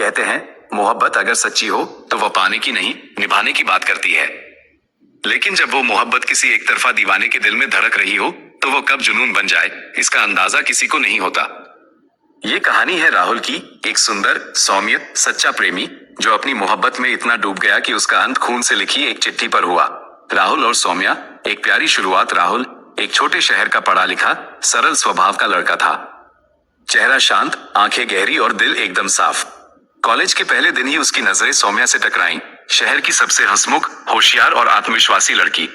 कहते हैं मोहब्बत अगर सच्ची हो तो वह पाने की नहीं, निभाने की बात करती है। लेकिन जब वो मोहब्बत किसी एक तरफा दीवाने के दिल में धड़क रही हो तो वो कब जुनून बन जाए, इसका अंदाजा किसी को नहीं होता। ये कहानी है राहुल की, एक सुंदर, सौम्य, सच्चा प्रेमी जो अपनी मोहब्बत में इतना डूब गया कि उसका अंत खून से लिखी एक चिट्ठी पर हुआ। राहुल और सौम्या, एक प्यारी शुरुआत। राहुल एक छोटे शहर का पढ़ा लिखा, सरल स्वभाव का लड़का था। चेहरा शांत, आंखें गहरी और दिल एकदम साफ। कॉलेज के पहले दिन ही उसकी नजरें सौम्या से टकराईं, शहर की सबसे हंसमुख, होशियार और आत्मविश्वासी लड़की।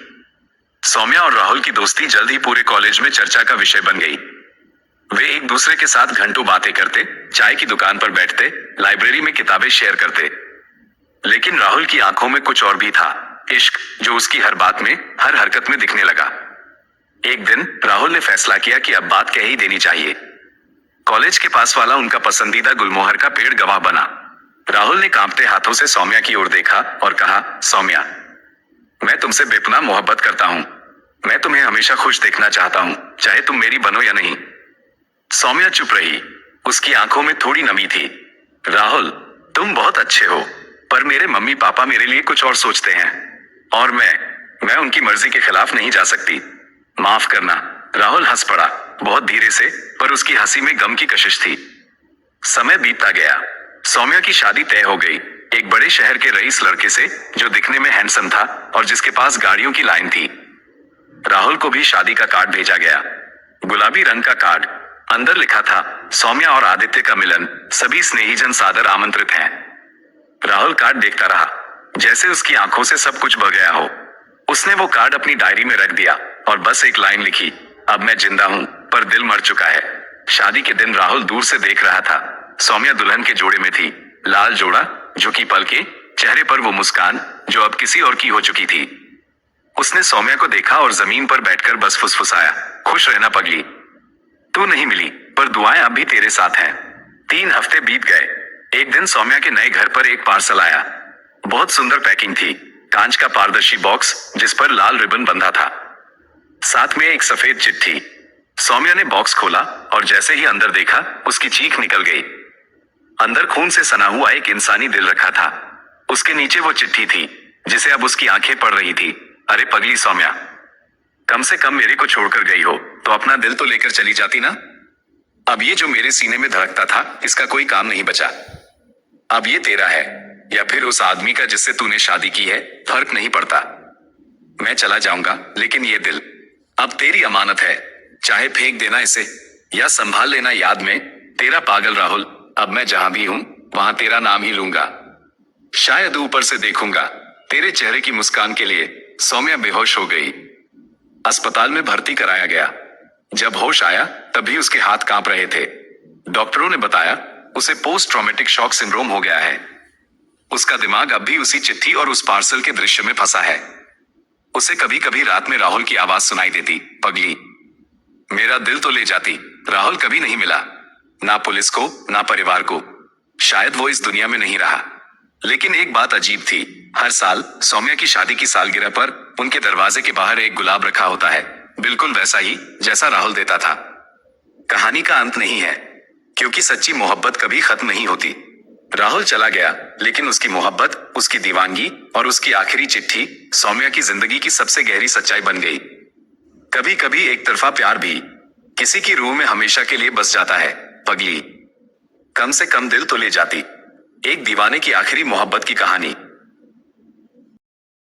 सौम्या और राहुल की दोस्ती जल्द ही पूरे कॉलेज में चर्चा का विषय बन गई। वे एक दूसरे के साथ घंटों बातें करते, चाय की दुकान पर बैठते, लाइब्रेरी में किताबें शेयर करते। लेकिन राहुल की आंखों में कुछ और भी था, इश्क, जो उसकी हर बात में, हर हरकत में दिखने लगा। एक दिन राहुल ने फैसला किया कि अब बात कह ही देनी चाहिए। कॉलेज के पास वाला उनका पसंदीदा गुलमोहर का पेड़ गवाह बना। राहुल ने कांपते हाथों से सौम्या की ओर देखा और कहा, सौम्या, मैं तुमसे बेपनाह मोहब्बत करता हूं। मैं तुम्हें हमेशा खुश देखना चाहता हूं, चाहे तुम मेरी बनो या नहीं। सौम्या चुप रही, उसकी आंखों में थोड़ी नमी थी। राहुल, तुम बहुत अच्छे हो, पर मेरे मम्मी पापा मेरे लिए कुछ और सोचते हैं, और मैं उनकी मर्जी के खिलाफ नहीं जा सकती। माफ करना। राहुल हंस पड़ा, बहुत धीरे से, पर उसकी हंसी में गम की कशिश थी। समय बीतता गया। सौम्या की शादी तय हो गई, एक बड़े शहर के रईस लड़के से, जो दिखने में हैंडसम था और जिसके पास गाड़ियों की लाइन थी। राहुल को भी शादी का कार्ड भेजा गया, गुलाबी रंग का कार्ड। अंदर लिखा था, सौम्या और आदित्य का मिलन, सभी स्नेहीजन सादर आमंत्रित हैं। राहुल कार्ड देखता रहा, जैसे उसकी आंखों से सब कुछ बह गया हो। उसने वो कार्ड अपनी डायरी में रख दिया और बस एक लाइन लिखी, अब मैं जिंदा हूं, पर दिल मर चुका है। शादी के दिन राहुल दूर से देख रहा था। सौम्या दुल्हन के जोड़े में थी, लाल जोड़ा, झुकी पलकें, चेहरे पर वो मुस्कान जो अब किसी और की हो चुकी थी। उसने सौम्या को देखा और जमीन पर बैठकर बस फुसफुसाया, खुश रहना पगली। तू नहीं मिली, पर दुआएं अब भी तेरे साथ हैं। 3 हफ्ते बीत गए। एक दिन सौम्या के नए घर पर एक पार्सल आया। बहुत सुंदर पैकिंग थी, कांच का पारदर्शी बॉक्स जिस पर लाल रिबन बंधा था, साथ में एक सफेद चिट्ठी। सौम्या ने बॉक्स खोला और जैसे ही अंदर देखा, उसकी चीख निकल गई। अंदर खून से सना हुआ एक इंसानी दिल रखा था। उसके नीचे वो चिट्ठी थी जिसे अब उसकी आंखें पढ़ रही थी। अरे पगली सौम्या, कम से कम मेरे को छोड़कर गई हो तो अपना दिल तो लेकर चली जाती ना। अब ये जो मेरे सीने में धड़कता था, इसका कोई काम नहीं बचा। अब ये तेरा है या फिर उस आदमी का जिससे तूने शादी की है, फर्क नहीं पड़ता। मैं चला जाऊंगा, लेकिन ये दिल अब तेरी अमानत है। चाहे फेंक देना इसे या संभाल लेना याद में। तेरा पागल राहुल। अब मैं जहां भी हूं वहां तेरा नाम ही लूंगा, शायद ऊपर से देखूंगा तेरे चेहरे की मुस्कान के लिए। सौम्या बेहोश हो गई। अस्पताल में भर्ती कराया गया। जब होश आया तभी उसके हाथ कांप रहे थे। डॉक्टरों ने बताया उसे पोस्ट ट्रॉमेटिक शॉक सिंड्रोम हो गया है। उसका दिमाग अब भी उसी चिट्ठी और उस पार्सल के दृश्य में फंसा है। उसे कभी कभी रात में राहुल की आवाज सुनाई देती, पगली, मेरा दिल तो ले जाती। राहुल कभी नहीं मिला, ना पुलिस को, ना परिवार को। शायद वो इस दुनिया में नहीं रहा। लेकिन एक बात अजीब थी, हर साल सौम्या की शादी की सालगिरह पर उनके दरवाजे के बाहर एक गुलाब रखा होता है, बिल्कुल वैसा ही जैसा राहुल देता था। कहानी का अंत नहीं है, क्योंकि सच्ची मोहब्बत कभी खत्म नहीं होती। राहुल चला गया, लेकिन उसकी मोहब्बत, उसकी दीवानगी और उसकी आखिरी चिट्ठी सौम्या की जिंदगी की सबसे गहरी सच्चाई बन गई। कभी कभी एक तरफा प्यार भी किसी की रूह में हमेशा के लिए बस जाता है, पगली, कम से कम दिल तो ले जाती। एक दीवाने की आखिरी मोहब्बत की कहानी।